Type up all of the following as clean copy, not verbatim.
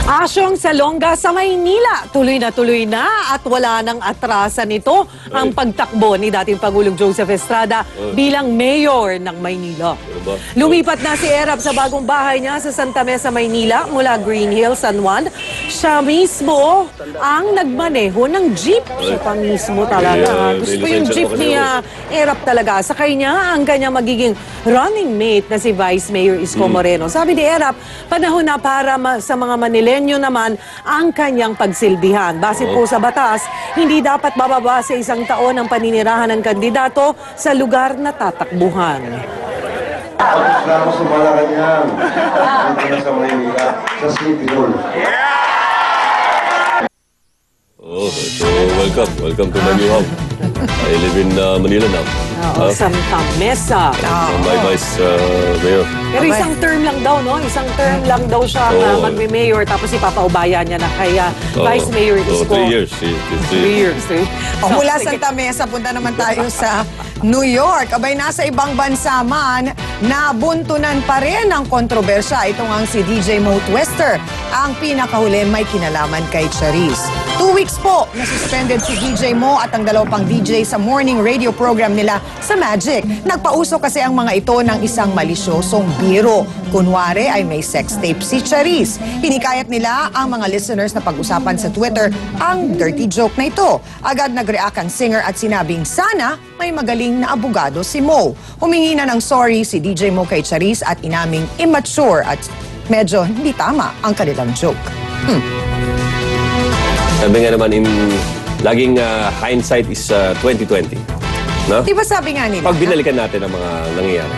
Asyong Salonga sa Maynila, tuloy na at wala nang atrasan nito ang pagtakbo ni dating Pangulong Joseph Estrada bilang mayor ng Maynila. Lumipat na si Erap sa bagong bahay niya sa Santa Mesa, Maynila mula Green Hills, San Juan. Siya mismo ang nagmaneho ng jeep. Siya pa mismo talaga. Gusto yung jeep ni Erap talaga. Sakay niya ang kanyang magiging running mate na si Vice Mayor Isko Moreno. Sabi ni Erap, panahon na para sa mga Manileño naman ang kanyang pagsilbihan. Base po sa batas, hindi dapat bababa sa 1 taon ang paninirahan ng kandidato sa lugar na tatakbuhan. Tapos na ako sa Malacanang. Dito na sa Maynila, sa City Hall. So welcome to my new home. I live in Manila now. Santa Mesa. My vice mayor. Pero isang term lang daw, no? Isang term lang daw siya magme-mayor, tapos ipapaubayan niya na kaya Vice Mayor Isko. 3 years. 3 years. Mula Santa Mesa, punta naman tayo sa New York. Abay, nasa ibang bansa man, nabuntunan pa rin ang kontrobersya. Ito ang si DJ Mo Twister. Ang pinakahuli may kinalaman kay Charisse. 2 weeks po, nasuspended si DJ Mo at ang 2 pang DJ sa morning radio program nila sa Magic. Nagpauso kasi ang mga ito ng isang malisyosong biro. Kunwari ay may sex tape si Charisse. Hinikayat nila ang mga listeners na pag-usapan sa Twitter ang dirty joke na ito. Agad nag-react ang singer at sinabing sana may magaling na abogado si Mo. Humingi na ng sorry si DJ Mo kay Charisse at inaming immature at medyo hindi tama ang kanilang joke. Sabi nga naman, laging hindsight is 2020. No? Di ba sabi nga nila? Pag binalikan natin ang mga nangyayari.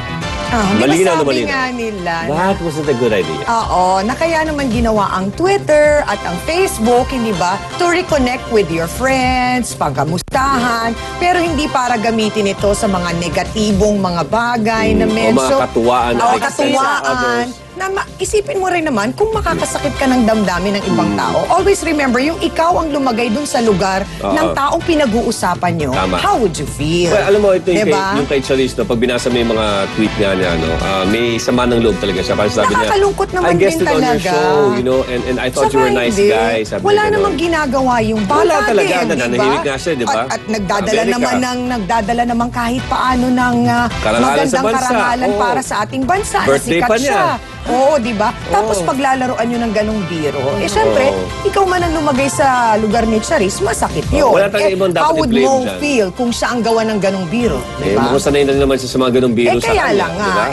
Di ba sabi nga nila? That wasn't a good idea. Oo, na kaya naman ginawa ang Twitter at ang Facebook, hindi ba? To reconnect with your friends, pagkamustahan, pero hindi para gamitin ito sa mga negatibong mga bagay na medyo... O mga katuwaan. Katuwaan. Na isipin mo rin naman, kung makakasakit ka ng damdamin ng ibang tao, always remember, yung ikaw ang lumagay dun sa lugar ng taong pinag-uusapan nyo, how would you feel? Well, alam mo, ito diba? yung kay Charisse, no, pag binasa mo yung mga tweet niya, no, may sama ng loob talaga siya. Kasi sabi niya, nakakalungkot naman I guessed din it on your talaga. show, you know, and I thought you were a nice guy. Sabi wala niya, namang ginagawa yung bata wala talaga, din, nananahimik nga siya, di ba? At nagdadala naman kahit paano ng magandang karangalan para sa ating bansa. Birthday Sikat pa niya. Siya. Oo, di ba? Tapos paglalaroan nyo ng ganong biro, syempre, ikaw man ang lumagay sa lugar ni Charisse, masakit yun. Wala tayong ibang dapat how would i-blame Mo dyan. feel kung siya ang gawa ng ganong biro? Di ba? Mukhang sanay na naman siya sa mga ganong biro sa kaya kanya. lang nga,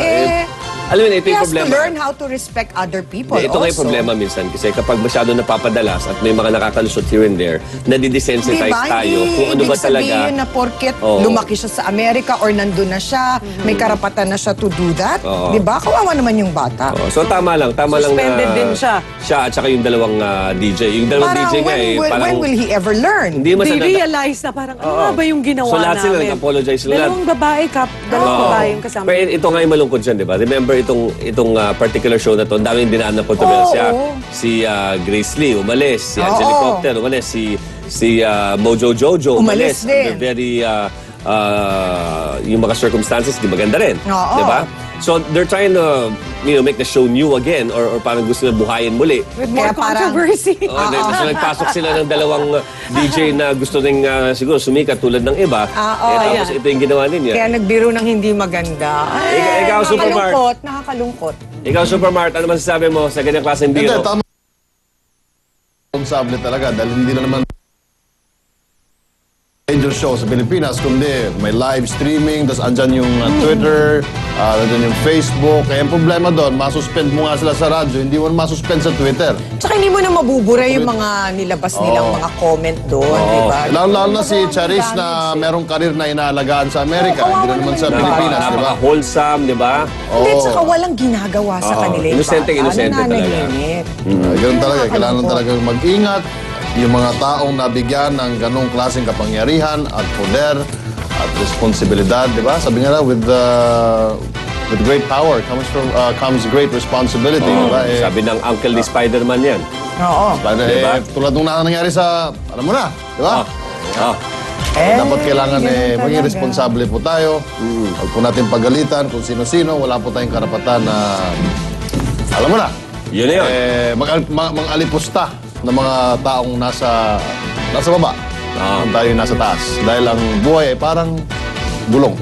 alam mo na, ito he yung has to problema. learn how to respect other people Ito nga yung also. problema minsan kasi kapag masyado napapadalas at may mga nakakalusot here and there, nadidesensitize tayo kung ano ba talaga. Ibig sabihin na porket lumaki siya sa Amerika or nandun na siya, may karapatan na siya to do that. Diba? Kawawa naman yung bata. So tama lang na Suspended din siya. Siya at saka yung dalawang DJ. Yung dalawang Parang DJ nga when will he ever learn? Hindi They realize na parang ano nga ba yung ginawa So lahat sila namin? nag-apologize sila. Dalawang babae yung kasama. Pero ito nga yung malungkot dyan, di ba? Remember itong particular show na to, ang daming dinaan ng kontrobersya. Si Grace Lee umalis, si Angelique Copter umalis, si Mojo Jojo umalis. din. Very, yung mga circumstances, di maganda rin. Di ba? So they're trying to make the show new again or parang gusto na buhayin muli. With more controversy. So nagpasok sila ng dalawang DJ na gusto rin siguro sumikat tulad ng iba. Tapos ito yung ginawa ninyo. Kaya nagbiro ng hindi maganda. Ikaw, Supermart. Nakakalungkot. Ikaw, Supermart, ano masasabi mo sa ganyang klaseng biro? Hindi, tama. Responsable talaga dahil hindi na naman major show sa Pilipinas, kundi may live streaming, tapos andyan yung Twitter, andyan yung Facebook. Kaya yung problema doon, masuspend mo nga sila sa radyo, hindi mo na masuspend sa Twitter. Tsaka hindi mo na mabubura yung mga nilabas nilang mga comment doon, di ba? Lalo na si Charisse na merong karir na inaalagaan sa Amerika, hindi na naman sa Pilipinas, di ba? Napaka-wholesome, di ba? Hindi, tsaka walang ginagawa sa kanila yung Inosente talaga. nananaginip. Ganun talaga, kailangan talaga mag-ingat. Yung mga taong nabigyan ng ganong klaseng kapangyarihan at poder at responsibilidad, di ba? Sabi nga na, with great power comes great responsibility, di ba? Sabi ng uncle ni Spider-Man yan. Oo. Diba? Tulad nung nangyari sa, alam mo na, di ba? Dapat kailangan maging responsable po tayo. Huwag po natin pagalitan kung sino-sino. Wala po tayong karapatan na, alam mo na. Yun na yun. Mag-alipusta ng mga taong nasa baba. Tayo yung nasa taas. Dahil ang buhay ay parang gulong.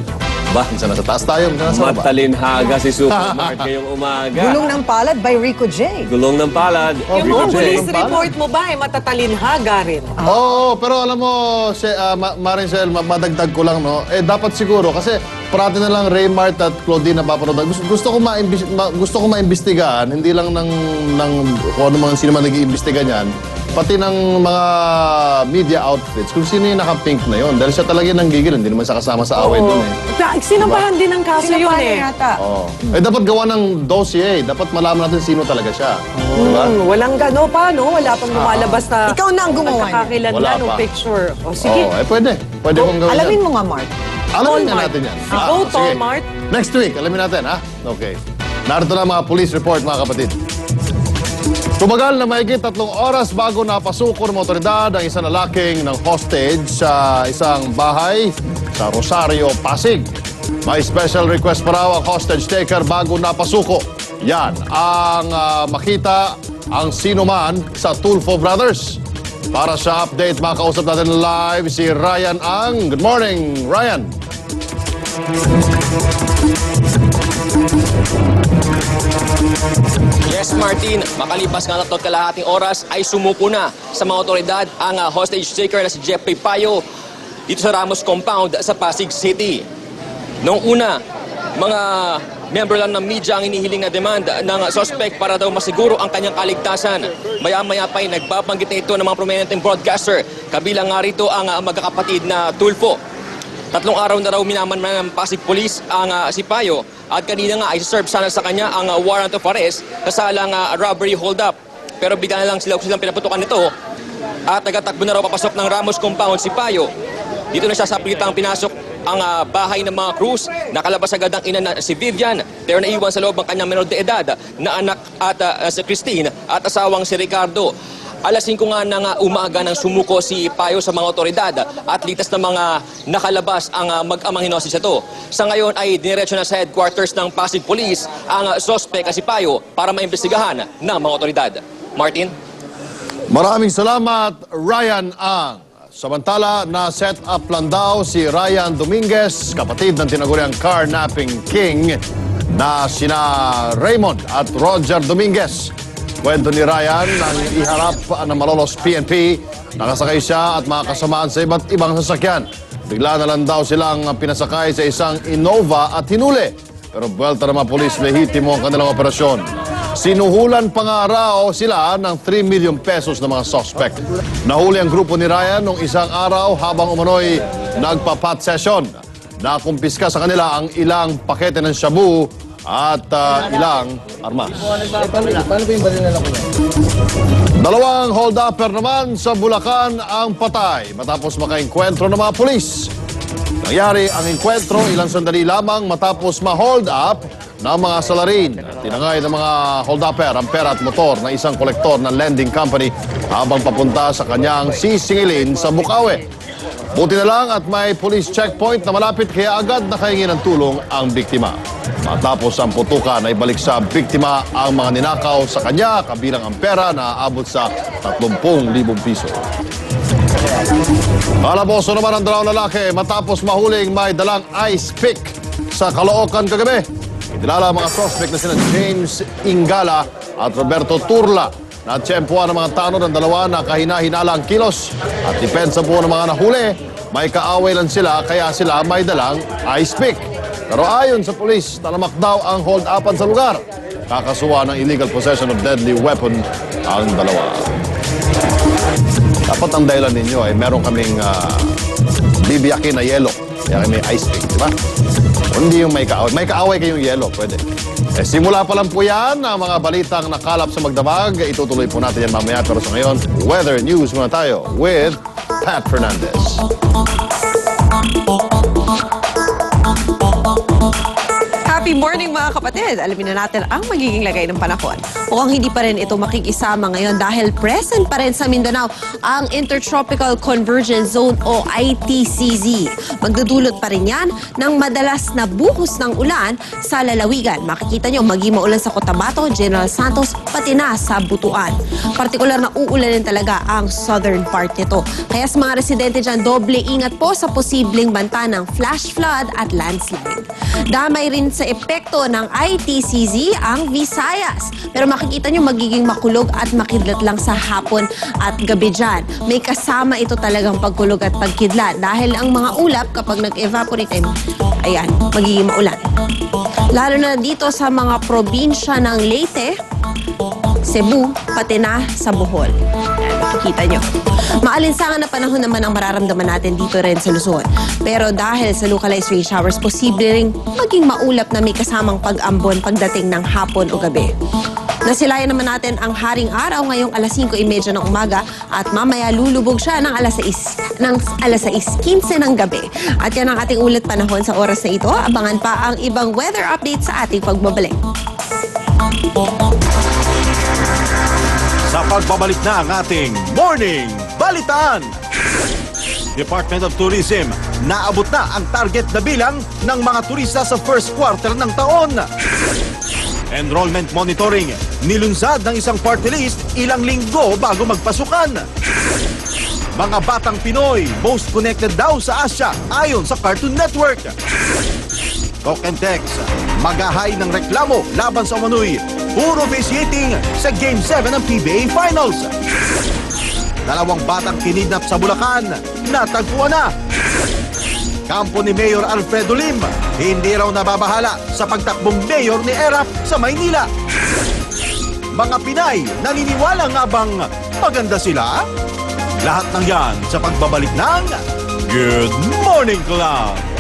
Ba? Minsan nasa taas tayo, minsan nasa baba. Matalinhaga si Supermart ngayong umaga. Gulong ng palad by Rico J. Gulong ng palad. Yung Rico J. police Ang report mo ba ay matatalinhaga rin? Oo, pero alam mo, Marincel, madagdag ko lang, no? Dapat siguro, kasi parati na lang Raymart at Claudine na papanood. Gusto ko maimbestigahan, hindi lang ng kung ano mga sino man nag-iimbestiga niyan, pati ng mga media outfits, kung sino yung naka-pink na yon. Dahil siya talaga nanggigil, hindi naman siya kasama sa away dun eh. Sinampahan din ang kaso yun eh. Yata. Oo. Dapat gawa ng dossier. Dapat malaman natin sino talaga siya. Diba? Walang gano pa, no? Wala pang lumalabas na Ikaw na ang gumawa niya. Wala pagkakakilanlan ng pa. picture. O sige. Oo, pwede. Pwede kong gawin Alamin yan. mo nga, Mark. Alamin na Tolmart. natin yan. Go, sige. Tolmart. Next week, alamin natin, ha? Okay. Narito na mga police report, mga kapatid. Tumagal na mahigit 3 oras bago napasuko ng otoridad ang isang lalaking ng hostage sa isang bahay sa Rosario, Pasig. May special request pa raw ang hostage taker bago napasuko. Yan ang makita ang sinuman sa Tulfo Brothers. Para sa update, makausap natin live si Ryan Ang. Good morning, Ryan. Yes, Martin. Makalipas nga ng kalahating oras ay sumuko na sa mga otoridad ang hostage taker na si Jeffrey Payo dito sa Ramos Compound sa Pasig City. Noong una, mga member lang ng media ang inihiling na demand ng suspect para daw masiguro ang kanyang kaligtasan. Maya-maya pa ay nagbabanggit na ito ng mga prominenteng broadcaster. Kabilang nga rito ang magkakapatid na Tulfo. 3 araw na raw minaman ng Pasig Police ang si Payo at kanina nga ay serve sana sa kanya ang warrant of arrest kasalang robbery hold-up. Pero bigla na lang silang pinaputukan nito at nagatakbo na raw papasok ng Ramos Compound si Payo. Dito na siya sa pilitang pinasok ang bahay ng mga Cruz. Nakalabas agad ang ina na si Vivian pero naiwan sa loob ang kanyang menor de edad na anak at si Christine at asawang si Ricardo. Alas 5 nga ng umaga nang sumuko si Payo sa mga otoridad at litas na mga nakalabas ang mag-amang hinosis ito. Sa ngayon ay diretso na sa headquarters ng Pasig Police ang suspect si Payo para maimbestigahan ng mga otoridad. Martin? Maraming salamat, Ryan Ang. Samantala, na-set up lang daw si Ryan Dominguez, kapatid ng tinaguriang carnapping king na sina Raymond at Roger Dominguez. Kwento ni Ryan nang iharap ng Malolos PNP, nakasakay siya at mga kasamaan sa iba't ibang sasakyan. Bigla na lang daw silang pinasakay sa isang Innova at hinuli. Pero buwelta ng mga polis, lehitimo ang kanilang operasyon. Sinuhulan pa nga raw sila ng 3 million pesos ng mga suspect. Nahuli ang grupo ni Ryan nung isang araw habang umano'y nagpa-pot session. Nakumpiska sa kanila ang ilang pakete ng shabu at ilang armas. Dalawang hold-upper naman sa Bulacan ang patay matapos makaengkwentro ng mga pulis. Nangyari ang engkwentro ilang sandali lamang matapos ma-hold up ng mga salarin. Tinangay ng mga hold-upper ang pera at motor ng isang kolektor ng lending company habang papunta sa kanyang sisingilin sa Bukawi. Buti na lang at may police checkpoint na malapit kaya agad nakahingi ng tulong ang biktima. Matapos ang putukan ay balik sa biktima ang mga ninakaw sa kanya kabilang ang pera na aabot sa 30,000 piso. Kalaboso naman ang dalawang lalaki matapos mahuling may dalang ice pick sa Caloocan kagabi. Kilala ang mga suspect na sina James Ingala at Roberto Turla. Natsyempoan ng mga tanod ng dalawa na kahina-hinala ang kilos at depensa po ng mga nahuli. May kaaway lang sila kaya sila may dalang ice pick. Pero ayon sa polis, talamak daw ang hold-upan sa lugar. Kakasuhan ng illegal possession of deadly weapon ang dalawa. Dapat ang dahilan ninyo ay meron kaming bibiyakin na yelo. Kaya may ice pick, di ba? Hindi yung may kaaway. May kaaway kayong yelo, pwede. Simula pa lang po yan ang mga balitang nakalap sa magdamag. Itutuloy po natin yan mamaya. Pero sa ngayon, weather news muna tayo with Pat Fernandez. Happy Happy morning mga kapatid! Alamin na natin ang magiging lagay ng panahon. Mukhang hindi pa rin ito makikisama ngayon dahil present pa rin sa Mindanao ang Intertropical Convergence Zone o ITCZ. Magdudulot pa rin yan ng madalas na buhos ng ulan sa lalawigan. Makikita nyo, maging maulan sa Cotabato, General Santos, pati na sa Butuan. Partikular na uulanin talaga ang southern part nito. Kaya sa mga residente dyan, doble ingat po sa posibleng banta ng flash flood at landslide. Damay rin sa epekto ng ITCZ ang Visayas. Pero makikita nyo magiging makulog at makidlat lang sa hapon at gabi dyan. May kasama ito talagang pagkulog at pagkidlat dahil ang mga ulap kapag nag-evaporate ay magiging maulan. Lalo na dito sa mga probinsya ng Leyte, Cebu, pati na sa Bohol. Ayan, makikita nyo. Maalinsangan na panahon naman ang mararamdaman natin dito rin sa Luzon. Pero dahil sa localized rain showers, posible ring maging maulap na may kasamang pag-ambon pagdating ng hapon o gabi. Nasilayan naman natin ang haring araw ngayong alas 5:30 ng umaga at mamaya lulubog siya ng alas 6:15 ng gabi. At yan ang ating ulat panahon sa oras na ito. Abangan pa ang ibang weather update sa ating pagbabalik. Sa pagbabalik na ang ating Morning Balitaan. Department of Tourism, naabot na ang target na bilang ng mga turista sa first quarter ng taon. Enrollment monitoring, nilunsad ng isang party list ilang linggo bago magpasukan. Mga batang Pinoy, most connected daw sa Asia ayon sa Cartoon Network. Cokentex, magahay ng reklamo laban sa umano'y puro officiating sa Game 7 ng PBA Finals. Dalawang batang kinidnap sa Bulacan, natagpuan na. Kampo ni Mayor Alfredo Lim, hindi raw nababahala sa pagtakbong mayor ni Erap sa Maynila. Mga Pinay, naniniwala nga bang maganda sila? Lahat ng yan sa pagbabalik ng Good Morning Club!